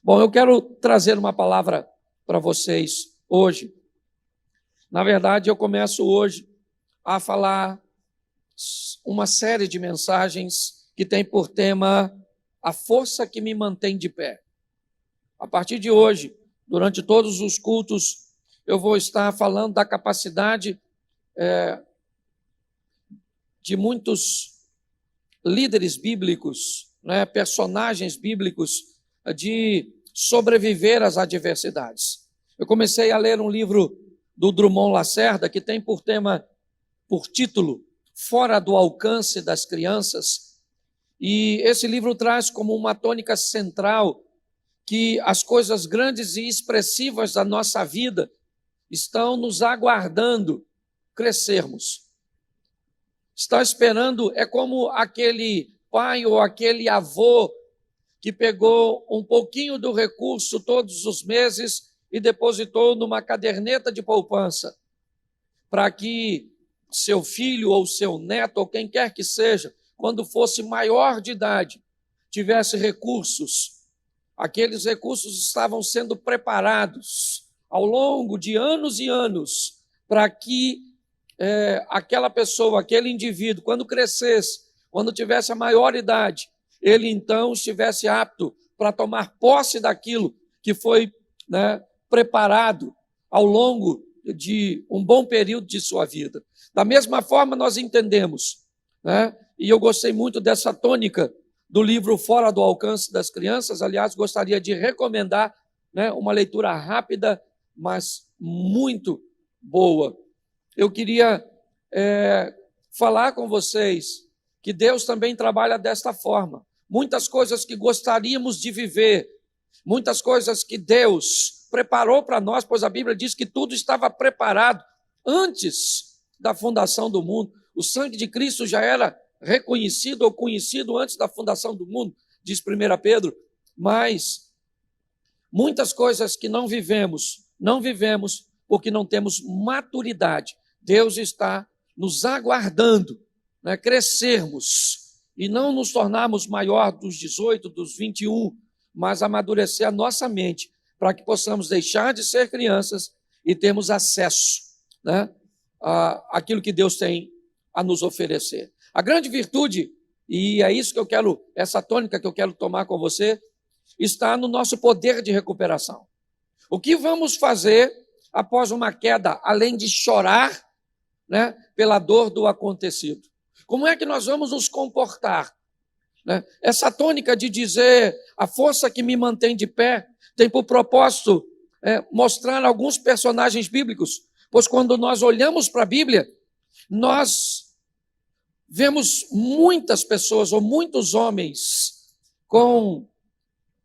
Bom, eu quero trazer uma palavra para vocês hoje. Na verdade, eu começo hoje a falar uma série de mensagens que tem por tema a força que me mantém de pé. A partir de hoje, durante todos os cultos, eu vou estar falando da capacidade de muitos líderes bíblicos, personagens bíblicos, de sobreviver às adversidades. Eu comecei a ler um livro do Drummond Lacerda, que tem por título, Fora do Alcance das Crianças, e esse livro traz como uma tônica central que as coisas grandes e expressivas da nossa vida estão nos aguardando crescermos. Está esperando, é como aquele pai ou aquele avô que pegou um pouquinho do recurso todos os meses e depositou numa caderneta de poupança, para que seu filho ou seu neto, ou quem quer que seja, quando fosse maior de idade, tivesse recursos. Aqueles recursos estavam sendo preparados ao longo de anos e anos para que aquela pessoa, aquele indivíduo, quando crescesse, quando tivesse a maior idade, ele então estivesse apto para tomar posse daquilo que foi preparado ao longo de um bom período de sua vida. Da mesma forma, nós entendemos, e eu gostei muito dessa tônica do livro Fora do Alcance das Crianças. Aliás, gostaria de recomendar uma leitura rápida, mas muito boa. Eu queria falar com vocês que Deus também trabalha desta forma. Muitas coisas que gostaríamos de viver, muitas coisas que Deus preparou para nós, pois a Bíblia diz que tudo estava preparado antes da fundação do mundo. O sangue de Cristo já era reconhecido ou conhecido antes da fundação do mundo, diz 1 Pedro, mas muitas coisas que não vivemos porque não temos maturidade. Deus está nos aguardando, crescermos e não nos tornarmos maior dos 18, dos 21, mas amadurecer a nossa mente para que possamos deixar de ser crianças e termos acesso àquilo que Deus tem a nos oferecer. A grande virtude, e é isso que eu quero, essa tônica que eu quero tomar com você, está no nosso poder de recuperação. O que vamos fazer após uma queda, além de chorar pela dor do acontecido? Como é que nós vamos nos comportar? Essa tônica de dizer a força que me mantém de pé tem por propósito mostrar alguns personagens bíblicos, pois quando nós olhamos para a Bíblia, nós vemos muitas pessoas ou muitos homens com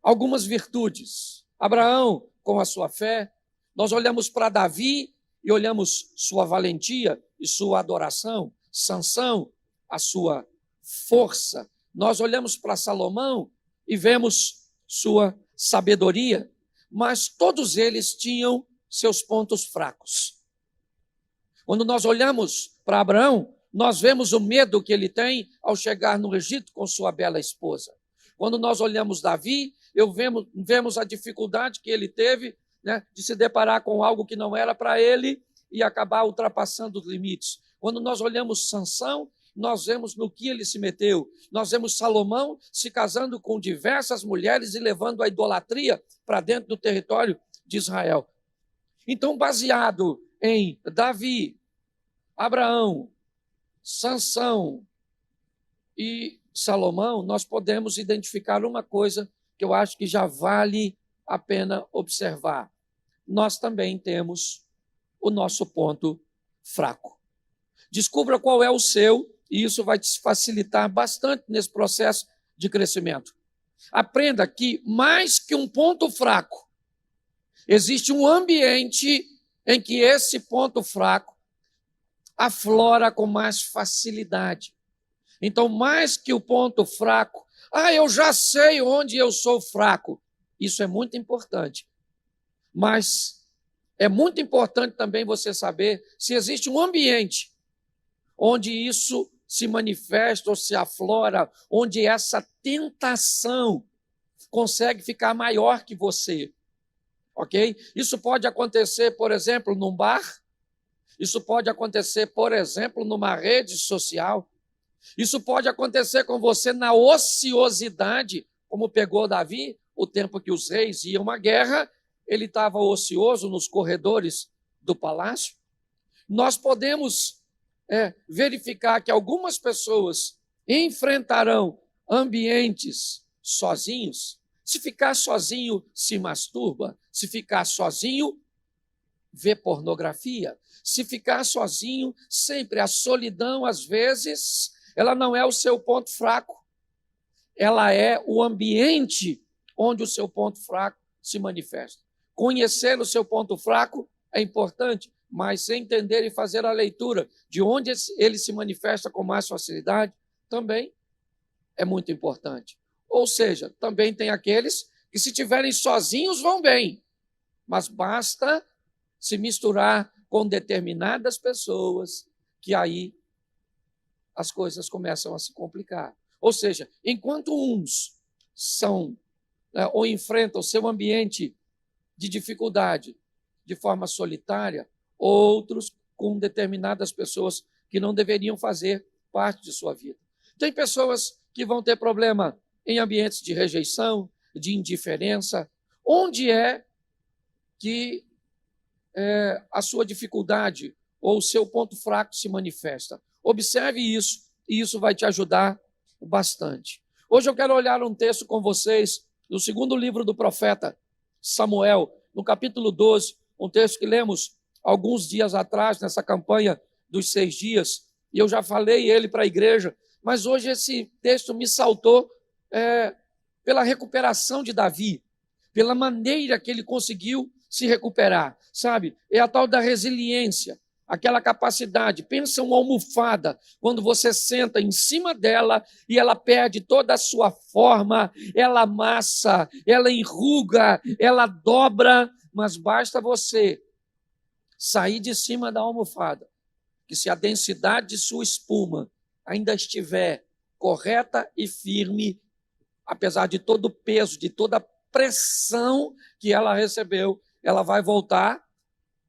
algumas virtudes. Abraão com a sua fé, nós olhamos para Davi e olhamos sua valentia e sua adoração, Sansão, a sua força. Nós olhamos para Salomão e vemos sua sabedoria, mas todos eles tinham seus pontos fracos. Quando nós olhamos para Abraão, nós vemos o medo que ele tem ao chegar no Egito com sua bela esposa. Quando nós olhamos Davi, vemos a dificuldade que ele teve de se deparar com algo que não era para ele e acabar ultrapassando os limites. Quando nós olhamos Sansão, nós vemos no que ele se meteu. Nós vemos Salomão se casando com diversas mulheres e levando a idolatria para dentro do território de Israel. Então, baseado em Davi, Abraão, Sansão e Salomão, nós podemos identificar uma coisa que eu acho que já vale a pena observar. Nós também temos o nosso ponto fraco. Descubra qual é o seu, e isso vai te facilitar bastante nesse processo de crescimento. Aprenda que, mais que um ponto fraco, existe um ambiente em que esse ponto fraco aflora com mais facilidade. Então, mais que o ponto fraco, eu já sei onde eu sou fraco. Isso é muito importante. Mas é muito importante também você saber se existe um ambiente onde isso se manifesta ou se aflora, onde essa tentação consegue ficar maior que você, ok? Isso pode acontecer, por exemplo, num bar, isso pode acontecer, por exemplo, numa rede social, isso pode acontecer com você na ociosidade, como pegou Davi, o tempo que os reis iam à guerra, ele estava ocioso nos corredores do palácio. Nós podemos verificar que algumas pessoas enfrentarão ambientes sozinhos. Se ficar sozinho, se masturba. Se ficar sozinho, vê pornografia. Se ficar sozinho, sempre a solidão, às vezes, ela não é o seu ponto fraco. Ela é o ambiente onde o seu ponto fraco se manifesta. Conhecer o seu ponto fraco é importante, mas entender e fazer a leitura de onde ele se manifesta com mais facilidade também é muito importante. Ou seja, também tem aqueles que, se estiverem sozinhos, vão bem, mas basta se misturar com determinadas pessoas que aí as coisas começam a se complicar. Ou seja, enquanto uns são ou enfrentam o seu ambiente de dificuldade de forma solitária, outros com determinadas pessoas que não deveriam fazer parte de sua vida. Tem pessoas que vão ter problema em ambientes de rejeição, de indiferença. Onde é que a sua dificuldade ou o seu ponto fraco se manifesta? Observe isso, e isso vai te ajudar bastante. Hoje eu quero olhar um texto com vocês no segundo livro do profeta Samuel, no capítulo 12, um texto que lemos alguns dias atrás, nessa campanha dos 6 dias, e eu já falei ele para a igreja, mas hoje esse texto me saltou pela recuperação de Davi, pela maneira que ele conseguiu se recuperar, sabe? É a tal da resiliência, aquela capacidade. Pensa uma almofada, quando você senta em cima dela e ela perde toda a sua forma, ela amassa, ela enruga, ela dobra, mas basta você sair de cima da almofada, que se a densidade de sua espuma ainda estiver correta e firme, apesar de todo o peso, de toda a pressão que ela recebeu, ela vai voltar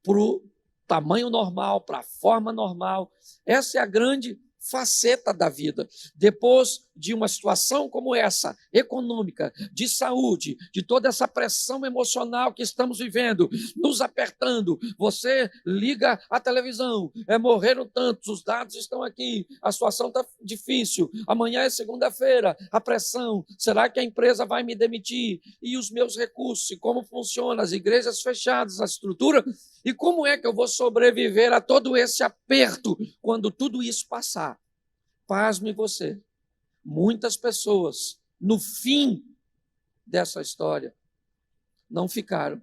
para o tamanho normal, para a forma normal. Essa é a grande faceta da vida. Depois de uma situação como essa, econômica, de saúde, de toda essa pressão emocional que estamos vivendo, nos apertando, você liga a televisão, morreram tantos, os dados estão aqui, a situação está difícil, amanhã é segunda-feira, a pressão, será que a empresa vai me demitir? E os meus recursos, e como funciona, as igrejas fechadas, a estrutura, e como é que eu vou sobreviver a todo esse aperto quando tudo isso passar? Pasme você. Muitas pessoas, no fim dessa história, não ficaram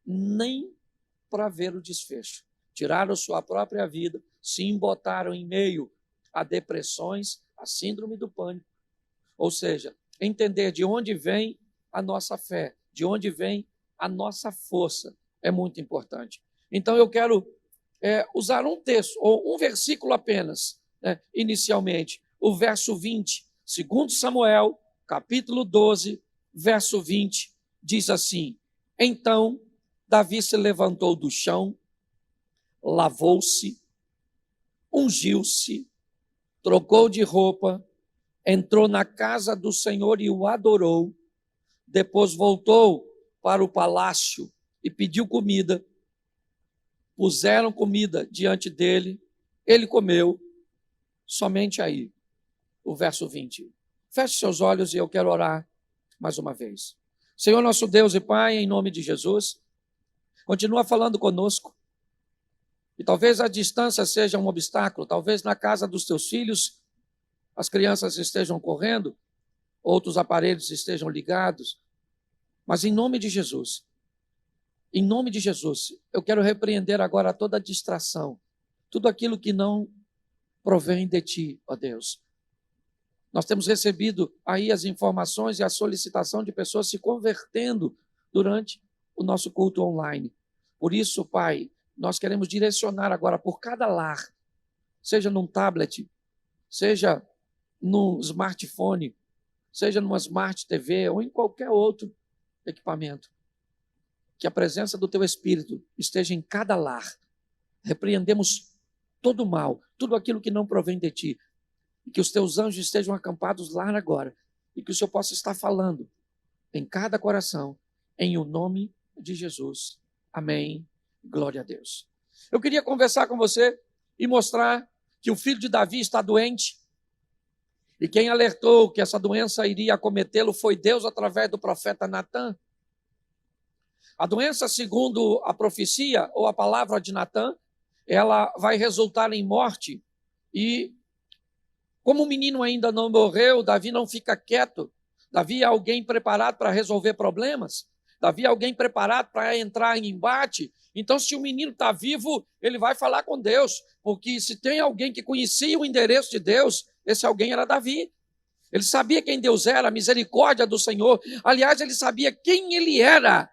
nem para ver o desfecho. Tiraram sua própria vida, se embotaram em meio a depressões, a síndrome do pânico. Ou seja, entender de onde vem a nossa fé, de onde vem a nossa força, é muito importante. Então eu quero usar um texto, ou um versículo apenas, inicialmente, o verso 20, 2 Samuel, capítulo 12, verso 20, diz assim: Então Davi se levantou do chão, lavou-se, ungiu-se, trocou de roupa, entrou na casa do Senhor e o adorou, depois voltou para o palácio e pediu comida. Puseram comida diante dele, ele comeu, somente aí, o verso 20. Feche seus olhos e eu quero orar mais uma vez. Senhor nosso Deus e Pai, em nome de Jesus, continua falando conosco. E talvez a distância seja um obstáculo, talvez na casa dos teus filhos as crianças estejam correndo, outros aparelhos estejam ligados, mas em nome de Jesus, eu quero repreender agora toda distração, tudo aquilo que não provém de ti, ó Deus. Nós temos recebido aí as informações e a solicitação de pessoas se convertendo durante o nosso culto online. Por isso, Pai, nós queremos direcionar agora por cada lar, seja num tablet, seja num smartphone, seja numa Smart TV ou em qualquer outro equipamento, que a presença do teu Espírito esteja em cada lar. Repreendemos todo o mal, tudo aquilo que não provém de ti, e que os teus anjos estejam acampados lá agora, e que o Senhor possa estar falando em cada coração, em o nome de Jesus. Amém. Glória a Deus. Eu queria conversar com você e mostrar que o filho de Davi está doente, e quem alertou que essa doença iria acometê-lo foi Deus através do profeta Natã. A doença, segundo a profecia ou a palavra de Natã, ela vai resultar em morte. E como o menino ainda não morreu, Davi não fica quieto. Davi é alguém preparado para resolver problemas. Davi é alguém preparado para entrar em embate. Então, se o menino está vivo, ele vai falar com Deus. Porque se tem alguém que conhecia o endereço de Deus, esse alguém era Davi. Ele sabia quem Deus era, a misericórdia do Senhor. Aliás, ele sabia quem ele era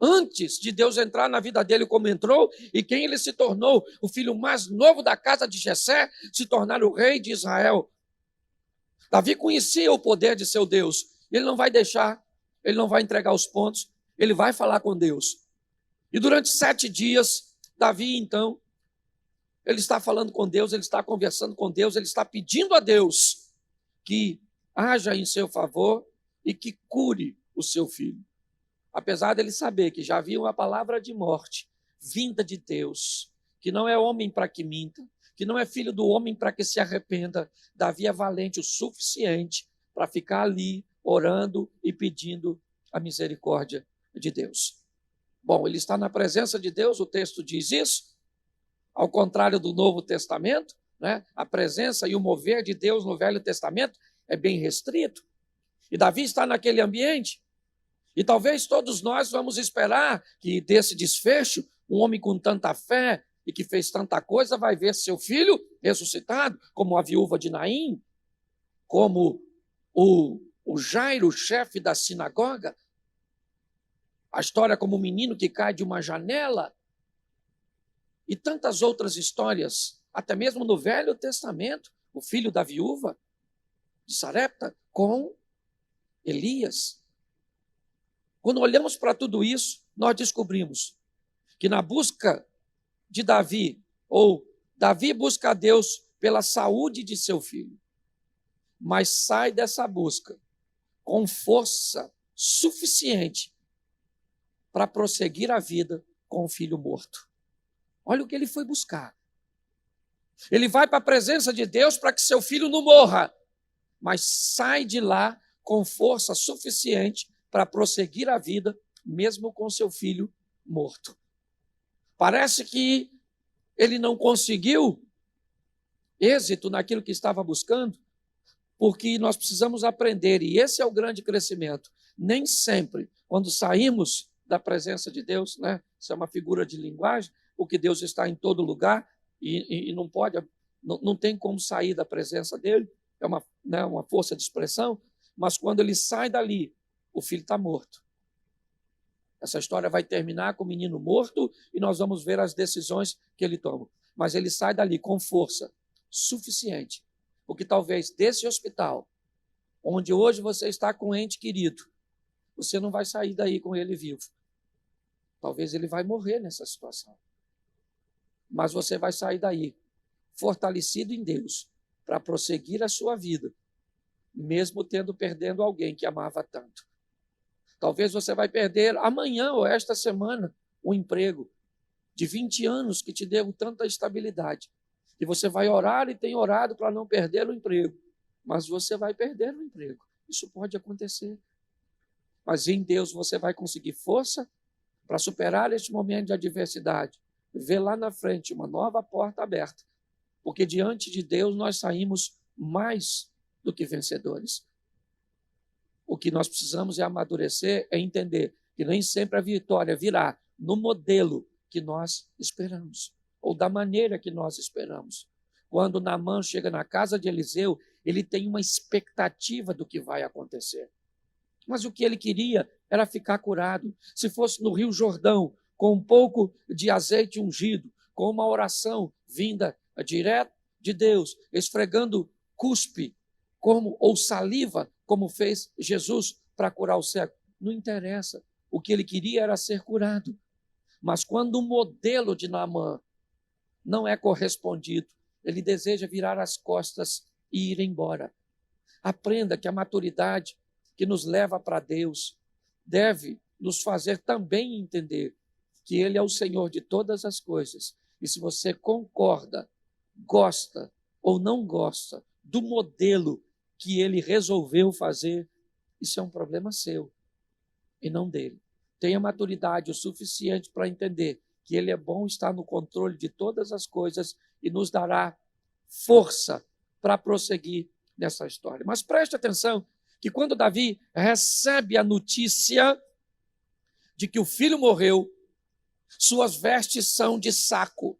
antes de Deus entrar na vida dele como entrou, e quem ele se tornou, o filho mais novo da casa de Jessé, se tornar o rei de Israel. Davi conhecia o poder de seu Deus. Ele não vai deixar, ele não vai entregar os pontos, ele vai falar com Deus. E durante 7 dias, Davi, então, ele está falando com Deus, ele está conversando com Deus, ele está pedindo a Deus que haja em seu favor e que cure o seu filho. Apesar dele saber que já havia uma palavra de morte vinda de Deus, que não é homem para que minta, que não é filho do homem para que se arrependa, Davi é valente o suficiente para ficar ali orando e pedindo a misericórdia de Deus. Bom, ele está na presença de Deus, o texto diz isso, ao contrário do Novo Testamento, né? A presença e o mover de Deus no Velho Testamento é bem restrito. E Davi está naquele ambiente. E talvez todos nós vamos esperar que desse desfecho, um homem com tanta fé e que fez tanta coisa vai ver seu filho ressuscitado, como a viúva de Naim, como o Jairo, chefe da sinagoga. A história como o menino que cai de uma janela. E tantas outras histórias, até mesmo no Velho Testamento, o filho da viúva de Sarepta com Elias. Quando olhamos para tudo isso, nós descobrimos que na busca de Davi, ou Davi busca a Deus pela saúde de seu filho, mas sai dessa busca com força suficiente para prosseguir a vida com o filho morto. Olha o que ele foi buscar. Ele vai para a presença de Deus para que seu filho não morra, mas sai de lá com força suficiente para prosseguir a vida, mesmo com seu filho morto. Parece que ele não conseguiu êxito naquilo que estava buscando, porque nós precisamos aprender, e esse é o grande crescimento. Nem sempre, quando saímos da presença de Deus, né? Isso é uma figura de linguagem, porque Deus está em todo lugar e não pode, não tem como sair da presença dele, é uma força de expressão, mas quando ele sai dali, o filho está morto. Essa história vai terminar com o menino morto e nós vamos ver as decisões que ele toma. Mas ele sai dali com força suficiente, porque talvez desse hospital, onde hoje você está com um ente querido, você não vai sair daí com ele vivo. Talvez ele vai morrer nessa situação. Mas você vai sair daí fortalecido em Deus para prosseguir a sua vida, mesmo perdendo alguém que amava tanto. Talvez você vai perder amanhã ou esta semana um emprego de 20 anos que te deu tanta estabilidade. E você vai orar e tem orado para não perder o emprego. Mas você vai perder o emprego. Isso pode acontecer. Mas em Deus você vai conseguir força para superar este momento de adversidade. Ver lá na frente uma nova porta aberta. Porque diante de Deus nós saímos mais do que vencedores. O que nós precisamos é amadurecer, é entender que nem sempre a vitória virá no modelo que nós esperamos, ou da maneira que nós esperamos. Quando Naamã chega na casa de Eliseu, ele tem uma expectativa do que vai acontecer. Mas o que ele queria era ficar curado. Se fosse no Rio Jordão, com um pouco de azeite ungido, com uma oração vinda direto de Deus, esfregando cuspe ou saliva como fez Jesus para curar o cego. Não interessa. O que ele queria era ser curado. Mas quando o modelo de Naamã não é correspondido, ele deseja virar as costas e ir embora. Aprenda que a maturidade que nos leva para Deus deve nos fazer também entender que Ele é o Senhor de todas as coisas. E se você concorda, gosta ou não gosta do modelo que Ele resolveu fazer, isso é um problema seu e não dele. Tenha maturidade o suficiente para entender que Ele é bom, está no controle de todas as coisas e nos dará força para prosseguir nessa história. Mas preste atenção que quando Davi recebe a notícia de que o filho morreu, suas vestes são de saco.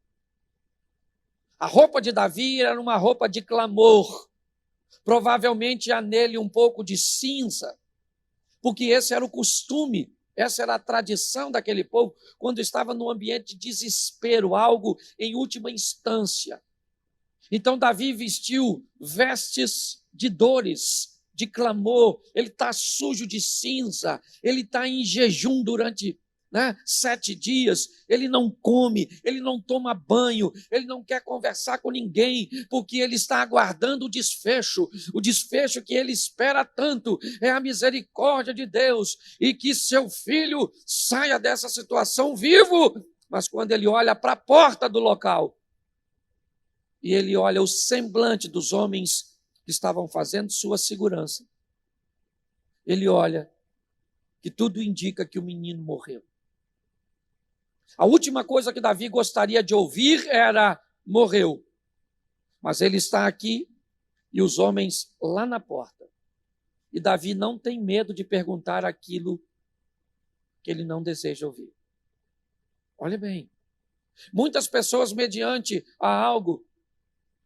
A roupa de Davi era uma roupa de clamor. Provavelmente há nele um pouco de cinza, porque esse era o costume, essa era a tradição daquele povo, quando estava num ambiente de desespero, algo em última instância. Então Davi vestiu vestes de dores, de clamor, ele está sujo de cinza, ele está em jejum durante 7 dias, ele não come, ele não toma banho, ele não quer conversar com ninguém, porque ele está aguardando o desfecho que ele espera tanto, é a misericórdia de Deus, e que seu filho saia dessa situação vivo. Mas quando ele olha para a porta do local, e ele olha o semblante dos homens que estavam fazendo sua segurança, ele olha que tudo indica que o menino morreu. A última coisa que Davi gostaria de ouvir era: morreu. Mas ele está aqui e os homens lá na porta. E Davi não tem medo de perguntar aquilo que ele não deseja ouvir. Olha bem, muitas pessoas, mediante a algo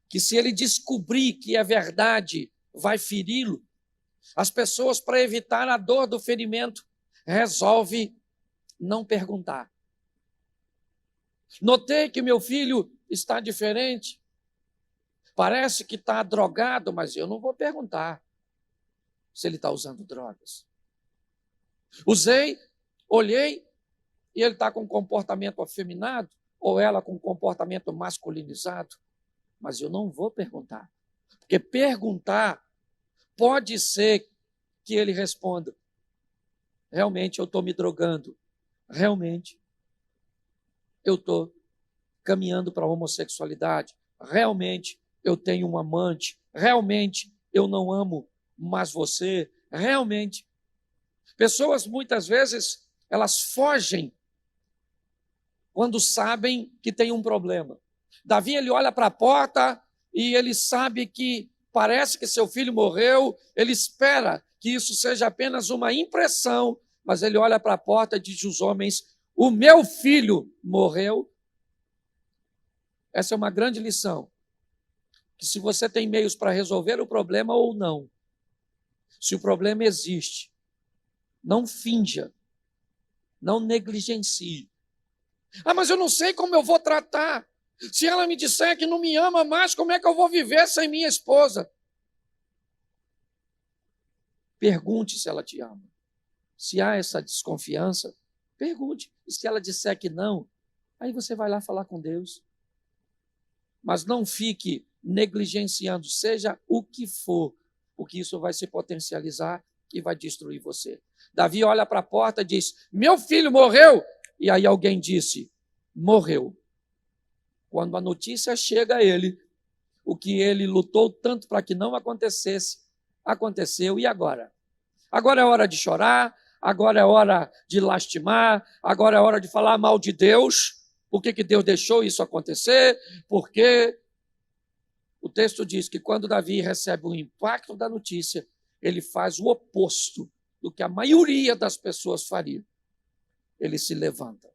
que, se ele descobrir que é verdade, vai feri-lo, as pessoas, para evitar a dor do ferimento, resolvem não perguntar. Notei que meu filho está diferente, parece que está drogado, mas eu não vou perguntar se ele está usando drogas. Olhei, e ele está com comportamento afeminado, ou ela com comportamento masculinizado, mas eu não vou perguntar, porque perguntar pode ser que ele responda: realmente eu estou me drogando, realmente eu estou caminhando para a homossexualidade, realmente eu tenho um amante, realmente eu não amo mais você, realmente. Pessoas, muitas vezes, elas fogem quando sabem que tem um problema. Davi, ele olha para a porta e ele sabe que parece que seu filho morreu, ele espera que isso seja apenas uma impressão, mas ele olha para a porta e diz aos homens: o meu filho morreu. Essa é uma grande lição, que se você tem meios para resolver o problema ou não, se o problema existe, não finja, não negligencie. Ah, mas eu não sei como eu vou tratar. Se ela me disser que não me ama mais, como é que eu vou viver sem minha esposa? Pergunte se ela te ama. Se há essa desconfiança, pergunte. E se ela disser que não, aí você vai lá falar com Deus. Mas não fique negligenciando, seja o que for, porque isso vai se potencializar e vai destruir você. Davi olha para a porta e diz: meu filho morreu. E aí alguém disse: morreu. Quando a notícia chega a ele, o que ele lutou tanto para que não acontecesse, aconteceu. E agora? Agora é hora de chorar, agora é hora de lastimar, agora é hora de falar mal de Deus. Por que Deus deixou isso acontecer? Porque o texto diz que quando Davi recebe o impacto da notícia, ele faz o oposto do que a maioria das pessoas faria. Ele se levanta.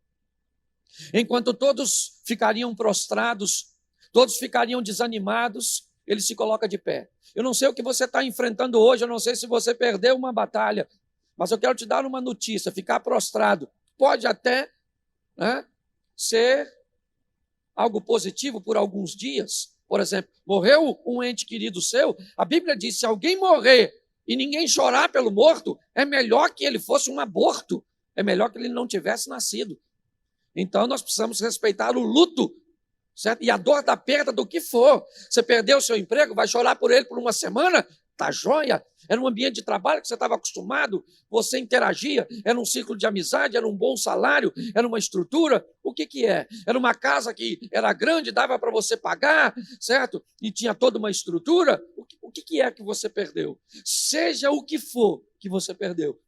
Enquanto todos ficariam prostrados, todos ficariam desanimados, ele se coloca de pé. Eu não sei o que você está enfrentando hoje, eu não sei se você perdeu uma batalha, mas eu quero te dar uma notícia: ficar prostrado pode até ser algo positivo por alguns dias. Por exemplo, morreu um ente querido seu, a Bíblia diz: se alguém morrer e ninguém chorar pelo morto, é melhor que ele fosse um aborto, é melhor que ele não tivesse nascido. Então nós precisamos respeitar o luto, certo? E a dor da perda do que for. Você perdeu o seu emprego, vai chorar por ele por uma semana? Tá joia? Era um ambiente de trabalho que você estava acostumado, você interagia, era um ciclo de amizade, era um bom salário, era uma estrutura. O que que é? Era uma casa que era grande, dava para você pagar, certo? E tinha toda uma estrutura. O que é que você perdeu? Seja o que for que você perdeu,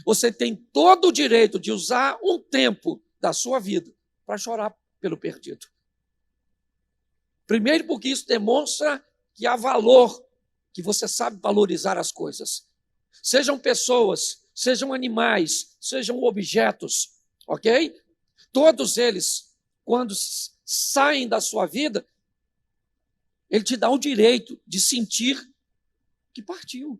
você tem todo o direito de usar um tempo da sua vida para chorar pelo perdido. Primeiro, porque isso demonstra que há valor, que você sabe valorizar as coisas. Sejam pessoas, sejam animais, sejam objetos, ok? Todos eles, quando saem da sua vida, ele te dá o direito de sentir que partiu.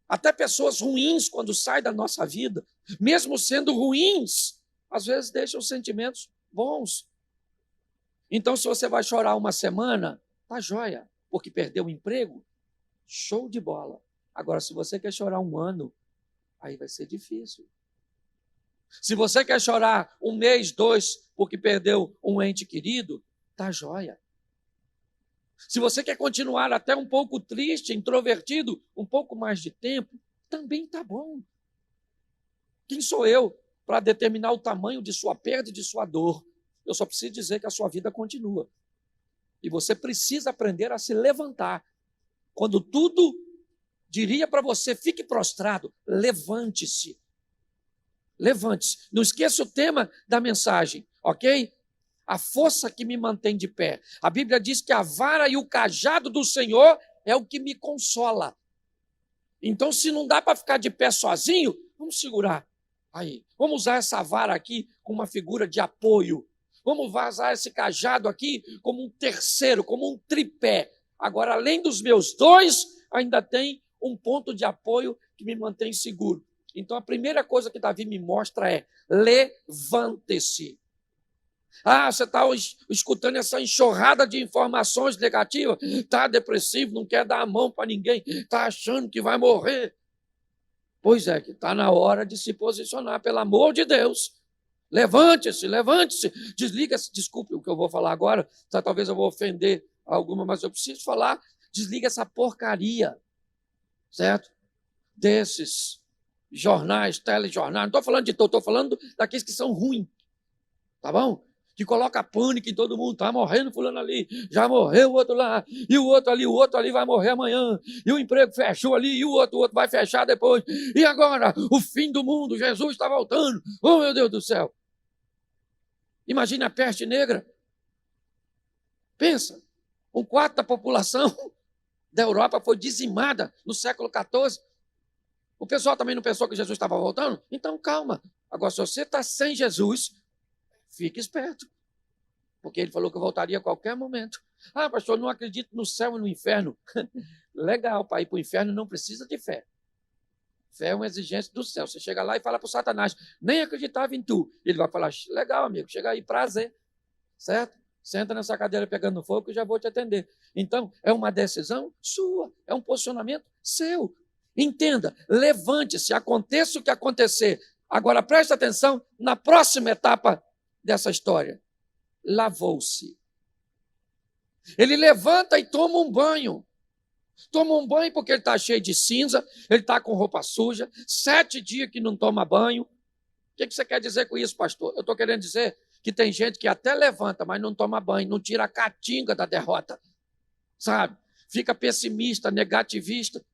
Até pessoas ruins, quando saem da nossa vida, mesmo sendo ruins, às vezes deixam sentimentos bons. Então, se você vai chorar uma semana, tá joia, porque perdeu o emprego, show de bola. Agora, se você quer chorar um ano, aí vai ser difícil. Se você quer chorar um mês, 2, porque perdeu um ente querido, tá joia. Se você quer continuar até um pouco triste, introvertido, um pouco mais de tempo, também tá bom. Quem sou eu para determinar o tamanho de sua perda e de sua dor? Eu só preciso dizer que a sua vida continua. E você precisa aprender a se levantar. Quando tudo diria para você, fique prostrado, levante-se. Levante-se. Não esqueça o tema da mensagem, ok? A força que me mantém de pé. A Bíblia diz que a vara e o cajado do Senhor é o que me consola. Então, se não dá para ficar de pé sozinho, vamos segurar. Aí, vamos usar essa vara aqui como uma figura de apoio. Vamos usar esse cajado aqui como um terceiro, como um tripé. Agora, além dos meus 2, ainda tem um ponto de apoio que me mantém seguro. Então, a primeira coisa que Davi me mostra é: levante-se. Ah, você está escutando essa enxurrada de informações negativas, está depressivo, não quer dar a mão para ninguém, está achando que vai morrer. Pois é, que está na hora de se posicionar, pelo amor de Deus. Levante-se, levante-se, desliga-se. Desculpe o que eu vou falar agora, talvez eu vou ofender alguma, mas eu preciso falar. Desliga essa porcaria, certo? Desses jornais, telejornais, não estou falando de todo, estou falando daqueles que são ruins, tá bom? Que coloca pânico em todo mundo, está morrendo fulano ali, já morreu o outro lá, e o outro ali vai morrer amanhã, e o emprego fechou ali, e o outro vai fechar depois, e agora, o fim do mundo, Jesus está voltando, oh meu Deus do céu. Imagine a peste negra, pensa, 1/4 da população da Europa foi dizimada no século XIV, o pessoal também não pensou que Jesus estava voltando? Então calma, agora se você está sem Jesus, fique esperto, porque ele falou que voltaria a qualquer momento. Ah, pastor, não acredito no céu e no inferno. Legal, para ir para o inferno não precisa de fé. Fé é uma exigência do céu. Você chega lá e fala para o Satanás, nem acreditava em tu. Ele vai falar, legal, amigo, chega aí, prazer, certo? Senta nessa cadeira pegando fogo que eu já vou te atender. Então, é uma decisão sua, é um posicionamento seu. Entenda, levante-se, aconteça o que acontecer. Agora, preste atenção na próxima etapa dessa história. Lavou-se. Ele levanta e toma um banho. Toma um banho porque ele está cheio de cinza, ele está com roupa suja, 7 dias que não toma banho. O que você quer dizer com isso, pastor? Eu estou querendo dizer que tem gente que até levanta, mas não toma banho, não tira a catinga da derrota, sabe? Fica pessimista, negativista.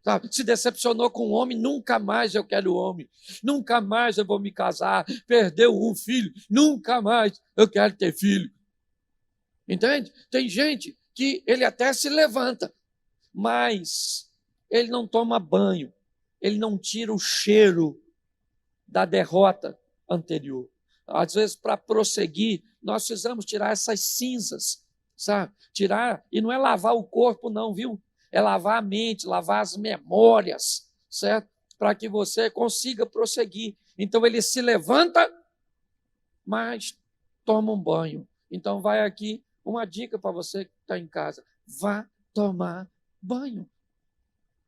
Sabe? Se decepcionou com o homem, nunca mais eu quero homem, nunca mais eu vou me casar, perdeu um filho, nunca mais eu quero ter filho. Entende? Tem gente que ele até se levanta, mas ele não toma banho, ele não tira o cheiro da derrota anterior. Às vezes, para prosseguir, nós precisamos tirar essas cinzas, sabe? Tirar, e não é lavar o corpo não, viu? É lavar a mente, lavar as memórias, certo? Para que você consiga prosseguir. Então, ele se levanta, mas toma um banho. Então, vai aqui uma dica para você que está em casa. Vá tomar banho.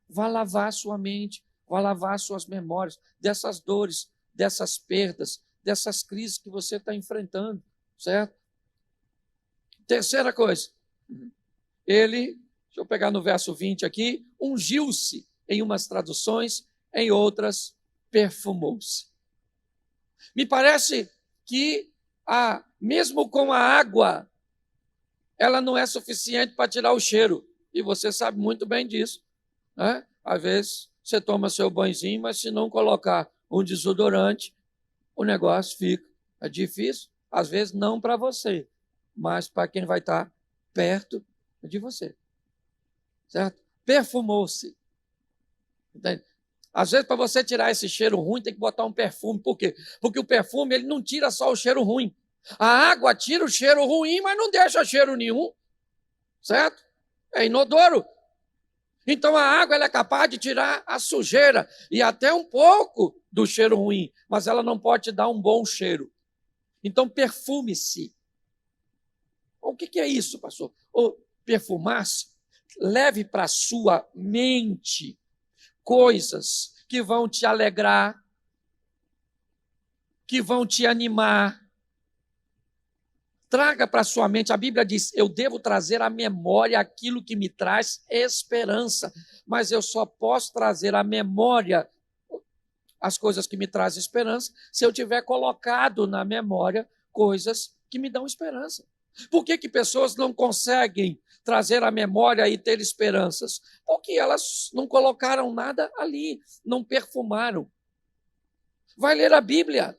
Vá lavar sua mente, vá lavar suas memórias dessas dores, dessas perdas, dessas crises que você está enfrentando, certo? Terceira coisa, ele, deixa eu pegar no verso 20 aqui, ungiu-se em umas traduções, em outras, perfumou-se. Me parece que, mesmo com a água, ela não é suficiente para tirar o cheiro. E você sabe muito bem disso, né? Às vezes, você toma seu banhozinho, mas se não colocar um desodorante, o negócio fica difícil. Às vezes, não para você, mas para quem vai estar perto de você. Certo? Perfumou-se. Entende? Às vezes, para você tirar esse cheiro ruim, tem que botar um perfume. Por quê? Porque o perfume ele não tira só o cheiro ruim. A água tira o cheiro ruim, mas não deixa cheiro nenhum. Certo? É inodoro. Então, a água ela é capaz de tirar a sujeira e até um pouco do cheiro ruim, mas ela não pode te dar um bom cheiro. Então, perfume-se. O que é isso, pastor? Ou perfumar-se, leve para a sua mente coisas que vão te alegrar, que vão te animar. Traga para a sua mente, a Bíblia diz, eu devo trazer à memória aquilo que me traz esperança, mas eu só posso trazer à memória as coisas que me trazem esperança se eu tiver colocado na memória coisas que me dão esperança. Por que pessoas não conseguem trazer à memória e ter esperanças? Porque elas não colocaram nada ali, não perfumaram. Vai ler a Bíblia,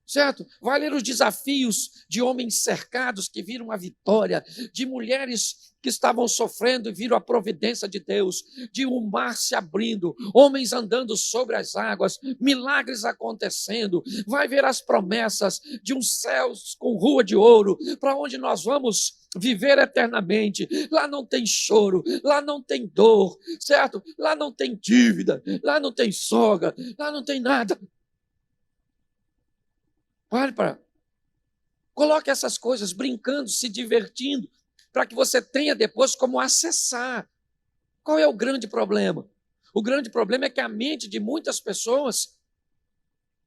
certo? Vai ler os desafios de homens cercados que viram a vitória, de mulheres que estavam sofrendo e viram a providência de Deus, de um mar se abrindo, homens andando sobre as águas, milagres acontecendo. Vai ver as promessas de uns céus com rua de ouro, para onde nós vamos viver eternamente. Lá não tem choro, lá não tem dor, certo? Lá não tem dívida, lá não tem sogra, lá não tem nada. Coloque essas coisas brincando, se divertindo, para que você tenha depois como acessar. Qual é o grande problema? O grande problema é que a mente de muitas pessoas,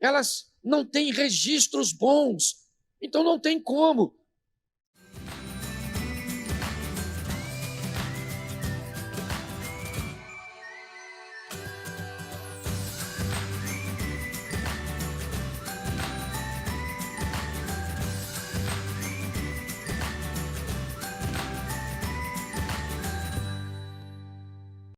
elas não têm registros bons, então não tem como.